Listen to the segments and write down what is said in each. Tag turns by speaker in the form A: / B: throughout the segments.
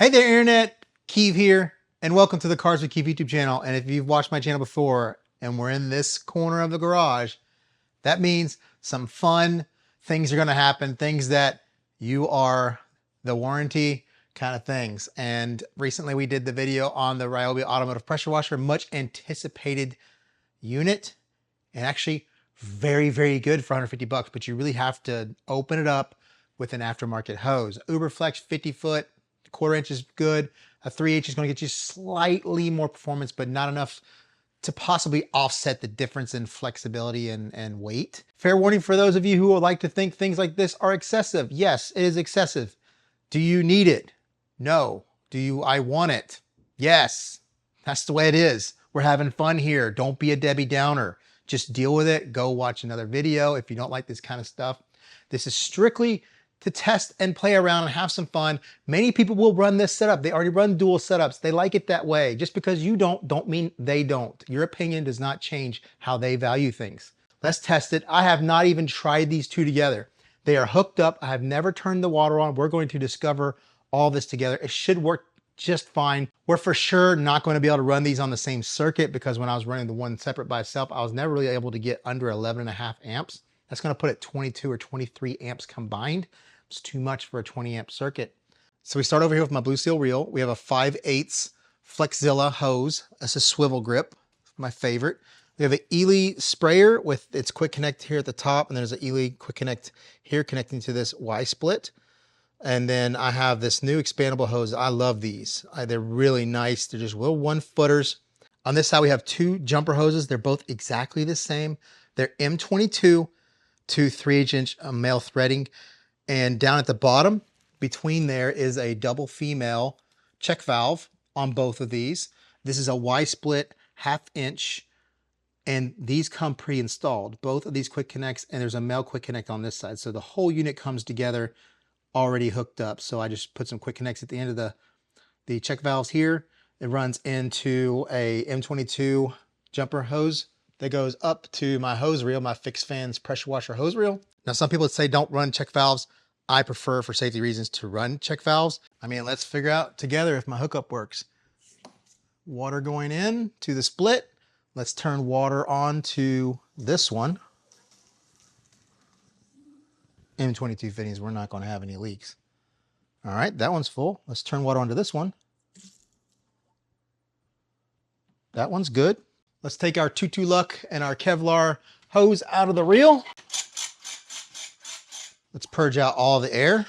A: Hey there, Internet. Keeve here, and welcome to the Cars with Keeve YouTube channel. And if you've watched my channel before and we're in this corner of the garage, that means some fun things are going to happen, things that you are the warranty kind of things. And recently we did the video on the Ryobi Automotive pressure washer, much anticipated unit, and actually very, very good for 150 bucks, but you really have to open it up with an aftermarket hose. Uberflex 50 foot, quarter inch is good. A 3/8 is going to get you slightly more performance, but not enough to possibly offset the difference in flexibility and weight. Fair warning for those of you who would like to think things like this are excessive. Yes, it is excessive. Do you need it? No. I want it? Yes. That's the way it is. We're having fun here. Don't be a Debbie Downer. Just deal with it. Go watch another video if you don't like this kind of stuff. This is strictly to test and play around and have some fun. Many people will run this setup. They already run dual setups. They like it that way. Just because you don't mean they don't. Your opinion does not change how they value things. Let's test it. I have not even tried these two together. They are hooked up. I have never turned the water on. We're going to discover all this together. It should work just fine. We're for sure not going to be able to run these on the same circuit because when I was running the one separate by itself, I was never really able to get under 11.5 amps. That's going to put it 22 or 23 amps combined. It's too much for a 20 amp circuit. So we start over here with my Blue Seal reel. We have a 5/8 Flexzilla hose. That's a swivel grip, my favorite. We have an Ely sprayer with its quick connect here at the top, and there's an Ely quick connect here connecting to this Y split. And then I have this new expandable hose. I love these. They're really nice. They're just little 1-footers. On this side, we have two jumper hoses. They're both exactly the same. They're M22 to 3/8 inch male threading. And down at the bottom, between there is a double female check valve on both of these. This is a Y-split 1/2 inch, and these come pre-installed. Both of these quick connects, and there's a male quick connect on this side. So the whole unit comes together already hooked up. So I just put some quick connects at the end of the check valves here. It runs into a M22 jumper hose that goes up to my hose reel, my Fix Fans pressure washer hose reel. Now, some people would say don't run check valves. I prefer, for safety reasons, to run check valves. I mean, let's figure out together if my hookup works. Water going in to the split. Let's turn water on to this one. M22 fittings, we're not going to have any leaks. All right, that one's full. Let's turn water onto this one. That one's good. Let's take our Tutu Luck and our Kevlar hose out of the reel. Let's purge out all the air.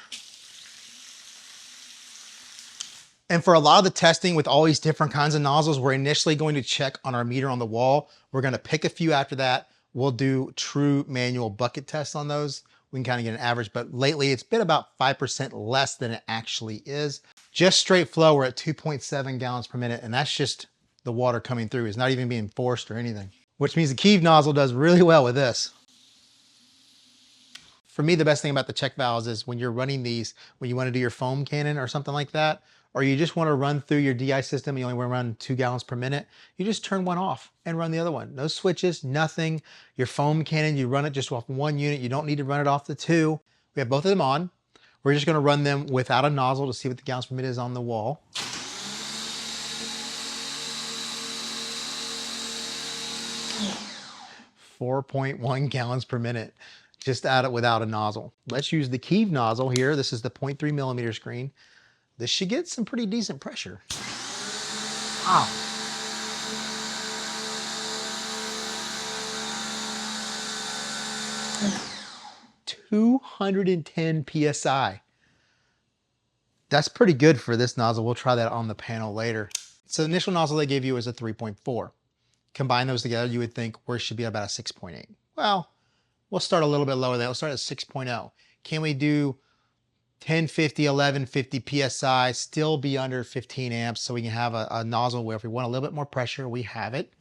A: And for a lot of the testing with all these different kinds of nozzles, we're initially going to check on our meter on the wall. We're going to pick a few after that. We'll do true manual bucket tests on those. We can kind of get an average, but lately it's been about 5% less than it actually is. Just straight flow, we're at 2.7 gallons per minute, and that's just the water coming through. It's not even being forced or anything, which means the Keeve nozzle does really well with this. For me, the best thing about the check valves is when you're running these, when you want to do your foam cannon or something like that, or you just want to run through your DI system, you only want to run 2 gallons per minute, you just turn one off and run the other one. No switches, nothing. Your foam cannon, you run it just off one unit. You don't need to run it off the two. We have both of them on. We're just going to run them without a nozzle to see what the gallons per minute is on the wall. .1 gallons per minute. Just add it without a nozzle. Let's use the Keeve nozzle here. This is the 0.3 millimeter screen. This should get some pretty decent pressure. Wow. .210 PSI. That's pretty good for this nozzle. We'll try that on the panel later. So the initial nozzle they gave you is a 3.4. Combine those together, you would think we should be about a 6.8. Well, we'll start a little bit lower than that. We'll start at 6.0. Can we do 1050, 1150 PSI, still be under 15 amps so we can have a nozzle where if we want a little bit more pressure, we have it.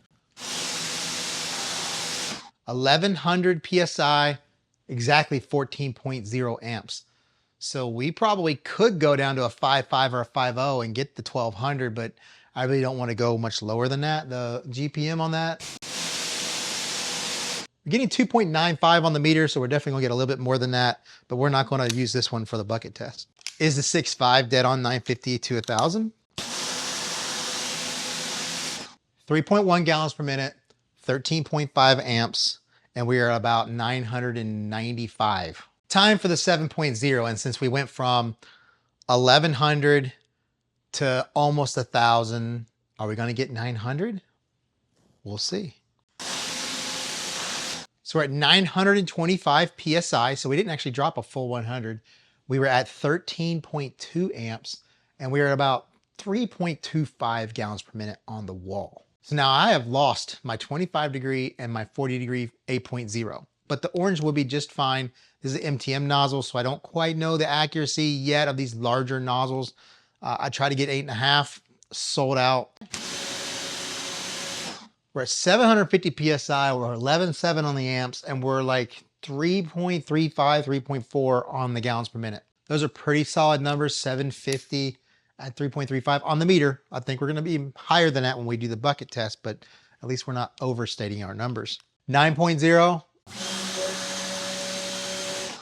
A: 1100 PSI, exactly 14.0 amps. So we probably could go down to a 5.5 or a 5.0 and get the 1200, but I really don't want to go much lower than that. The GPM on that, we're getting 2.95 on the meter, so we're definitely gonna get a little bit more than that, but we're not gonna use this one for the bucket test. Is the 6.5 dead on 950 to 1,000? 3.1 gallons per minute, 13.5 amps, and we are about 995. Time for the 7.0, and since we went from 1,100 to almost 1,000, are we gonna get 900? We'll see. So we're at 925 PSI, so we didn't actually drop a full 100. We were at 13.2 amps, and we were at about 3.25 gallons per minute on the wall. So now I have lost my 25 degree and my 40 degree 8.0, but the orange will be just fine. This is an MTM nozzle, so I don't quite know the accuracy yet of these larger nozzles. I try to get 8.5, sold out. We're at 750 PSI, we're 11.7 on the amps, and we're like 3.35, 3.4 on the gallons per minute. Those are pretty solid numbers, 750 at 3.35 on the meter. I think we're gonna be higher than that when we do the bucket test, but at least we're not overstating our numbers. 9.0,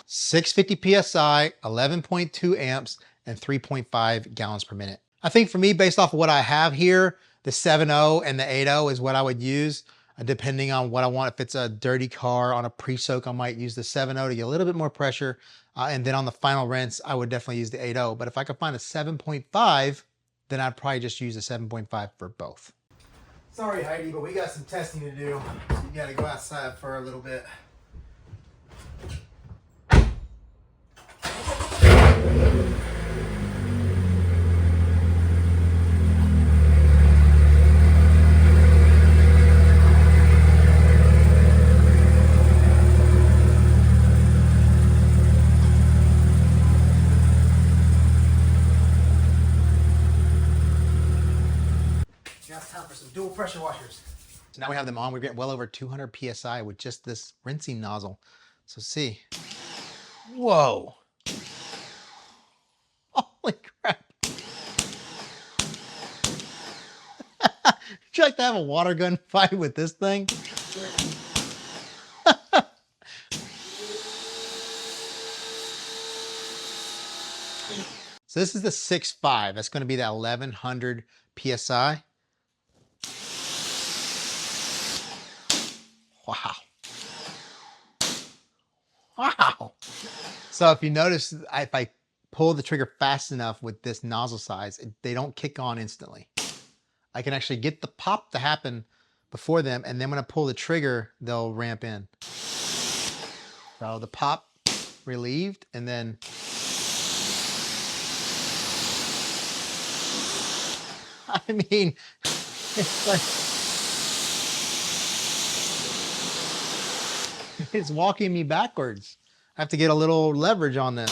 A: 650 PSI, 11.2 amps, and 3.5 gallons per minute. I think for me, based off of what I have here, the 7.0 and the 8.0 is what I would use, depending on what I want. If it's a dirty car on a pre-soak, I might use the 7.0 to get a little bit more pressure. And then on the final rinse, I would definitely use the 8.0. But if I could find a 7.5, then I'd probably just use the 7.5 for both. Sorry, Heidi, but we got some testing to do. So you gotta go outside for a little bit. Dual pressure washers. So now we have them on. We're getting well over 200 PSI with just this rinsing nozzle. So see. Whoa. Holy crap. Would you like to have a water gun fight with this thing? So this is the 6.5. That's going to be that 1100 PSI. Wow. Wow. So if you notice, if I pull the trigger fast enough with this nozzle size, they don't kick on instantly. I can actually get the pop to happen before them, and then when I pull the trigger, they'll ramp in. So the pop relieved, and then I mean, it's like it's walking me backwards. I have to get a little leverage on this.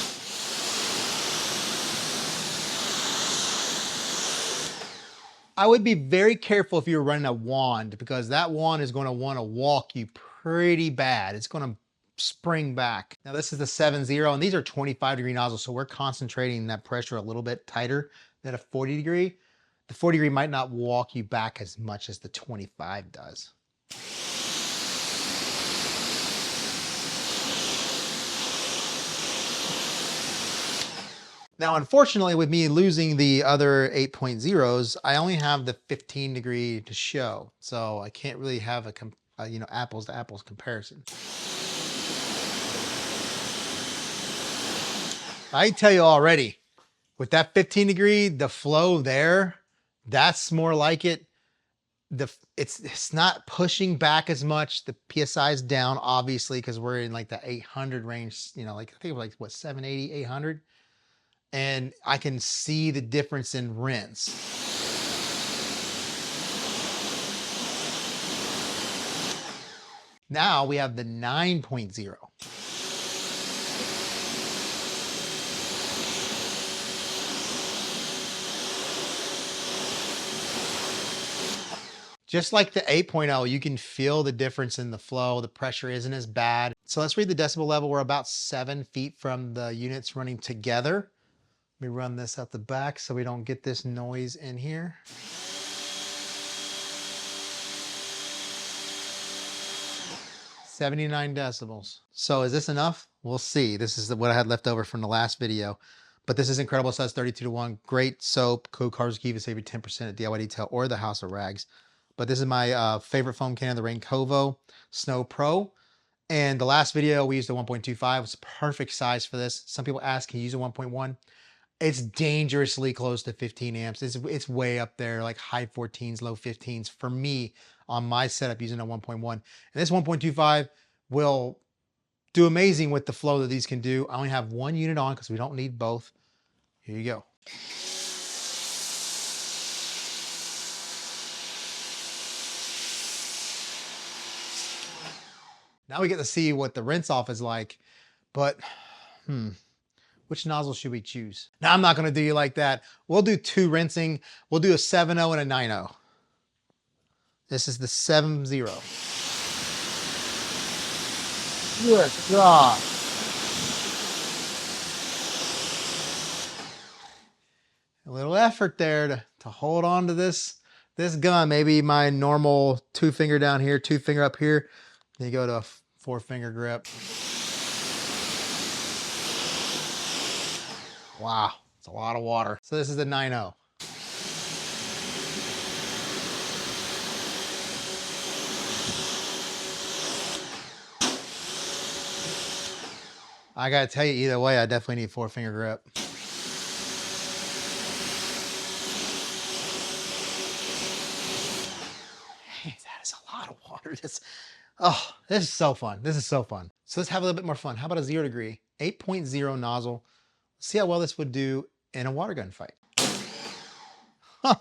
A: I would be very careful if you're running a wand, because that wand is going to want to walk you pretty bad. It's going to spring back. Now this is the 7.0, and these are 25 degree nozzles, so we're concentrating that pressure a little bit tighter than a 40 degree. The 40 degree might not walk you back as much as the 25 does. Now, unfortunately, with me losing the other 8.0s, I only have the 15 degree to show. So I can't really have a apples to apples comparison. I tell you already, with that 15 degree, the flow there, that's more like it. It's not pushing back as much. The PSI is down, obviously, because we're in like the 800 range, like I think it was like what, 780, 800. And I can see the difference in rinse. Now we have the 9.0. Just like the 8.0, you can feel the difference in the flow. The pressure isn't as bad. So let's read the decibel level. We're about 7 feet from the units running together. Let me run this out the back so we don't get this noise in here. (79 decibels). So is this enough? We'll see. This is what I had left over from the last video. But this is incredible. Suds 32-to-1. Great soap. Code Cars Key to save you 10% at DIY Detail or the House of Rags. But this is my favorite foam can, the Rain Covo Snow Pro. And the last video, we used a 1.25. It's perfect size for this. Some people ask, can you use a 1.1? It's dangerously close to 15 amps. It's way up there, like high 14s, low 15s for me on my setup using a 1.1. And this 1.25 will do amazing with the flow that these can do. I only have one unit on because we don't need both. Here you go. Now we get to see what the rinse off is like, but which nozzle should we choose? Now I'm not gonna do you like that. We'll do two rinsing. We'll do a 7.0 and a 9.0. This is the 7.0. Good God. A little effort there to hold on to this gun. Maybe my normal 2-finger down here, 2-finger up here. Then you go to a 4-finger grip. Wow, it's a lot of water. So this is the 9.0. I gotta tell you, either way, I definitely need 4-finger grip. Man, that is a lot of water. This is so fun. This is so fun. So let's have a little bit more fun. How about a 0 degree? 8.0 nozzle. Let's see how well this would do in a water gun fight. Huh.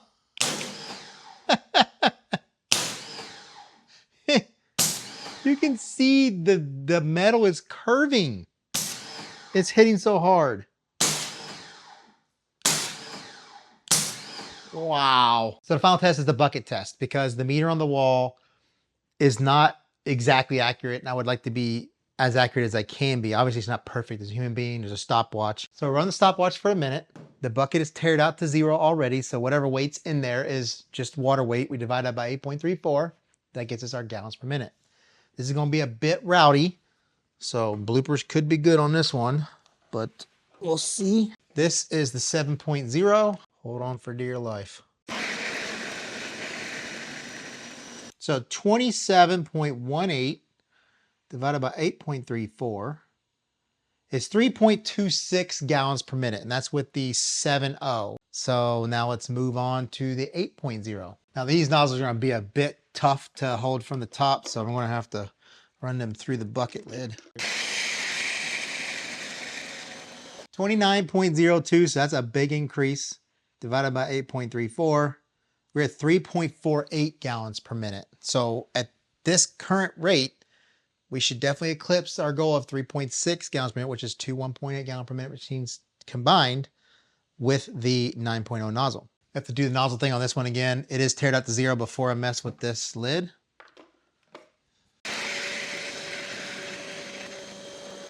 A: You can see the metal is curving. It's hitting so hard. Wow. So the final test is the bucket test because the meter on the wall is not exactly accurate, and I would like to be as accurate as I can be. Obviously, it's not perfect as a human being. There's a stopwatch. So run the stopwatch for a minute. The bucket is tared out to 0 already, so whatever weight's in there is just water weight. We divide that by 8.34. That gets us our gallons per minute. This is going to be a bit rowdy, so bloopers could be good on this one, but we'll see. This is the 7.0. Hold on for dear life. So 27.18 divided by 8.34 is 3.26 gallons per minute, and that's with the 7.0. So now let's move on to the 8.0. Now these nozzles are going to be a bit tough to hold from the top, so I'm going to have to run them through the bucket lid. 29.02, so that's a big increase, divided by 8.34. We're at 3.48 gallons per minute. So at this current rate, we should definitely eclipse our goal of 3.6 gallons per minute, which is 1.8 gallons per minute machines combined with the 9.0 nozzle. I have to do the nozzle thing on this one again. It is tared out to 0 before I mess with this lid.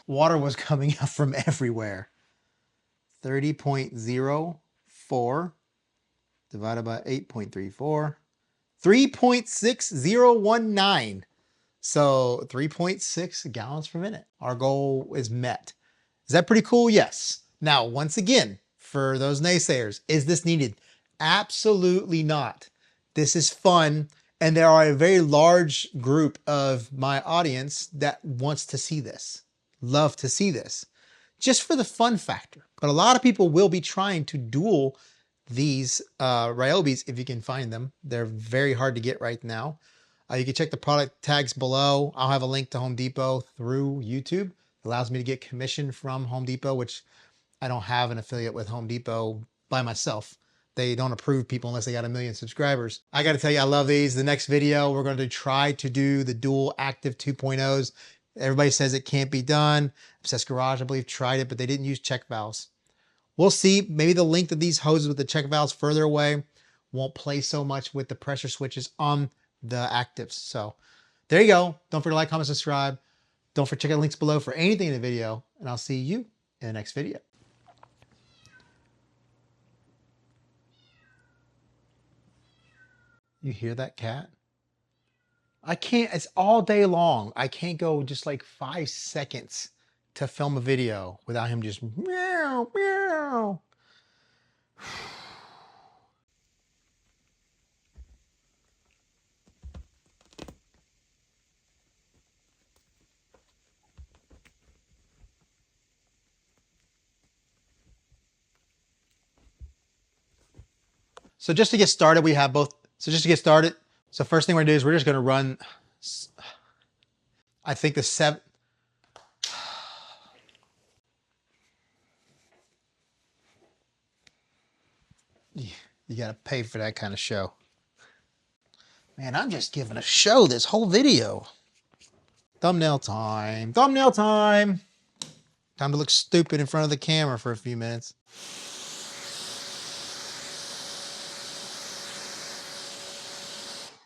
A: Water was coming out from everywhere. 30.04 divided by 8.34. 3.6019. So 3.6 gallons per minute. Our goal is met. Is that pretty cool? Yes. Now, once again, for those naysayers, is this needed? Absolutely not. This is fun. And there are a very large group of my audience that wants to see this, love to see this, just for the fun factor. But a lot of people will be trying to duel these Ryobis if you can find them. They're very hard to get right now. You can check the product tags below. I'll have a link to Home Depot through YouTube. It allows me to get commission from Home Depot, which I don't have an affiliate with Home Depot by myself. They don't approve people unless they got 1 million subscribers. I got to tell you, I love these. The next video, we're going to try to do the dual active 2.0s. Everybody says it can't be done. Obsessed Garage, I believe, tried it, but they didn't use check valves. We'll see. Maybe the length of these hoses with the check valves further away won't play so much with the pressure switches on the actives. So there you go. Don't forget to like, comment, subscribe. Don't forget to check out the links below for anything in the video, and I'll see you in the next video. You hear that cat? I can't, it's all day long. I can't go just like 5 seconds to film a video without him just meow, meow. So just to get started, we have both. So just to get started, so first thing we're gonna do is we're just gonna run, I think the 7. You gotta pay for that kind of show. Man, I'm just giving a show this whole video. Thumbnail time, thumbnail time. Time to look stupid in front of the camera for a few minutes.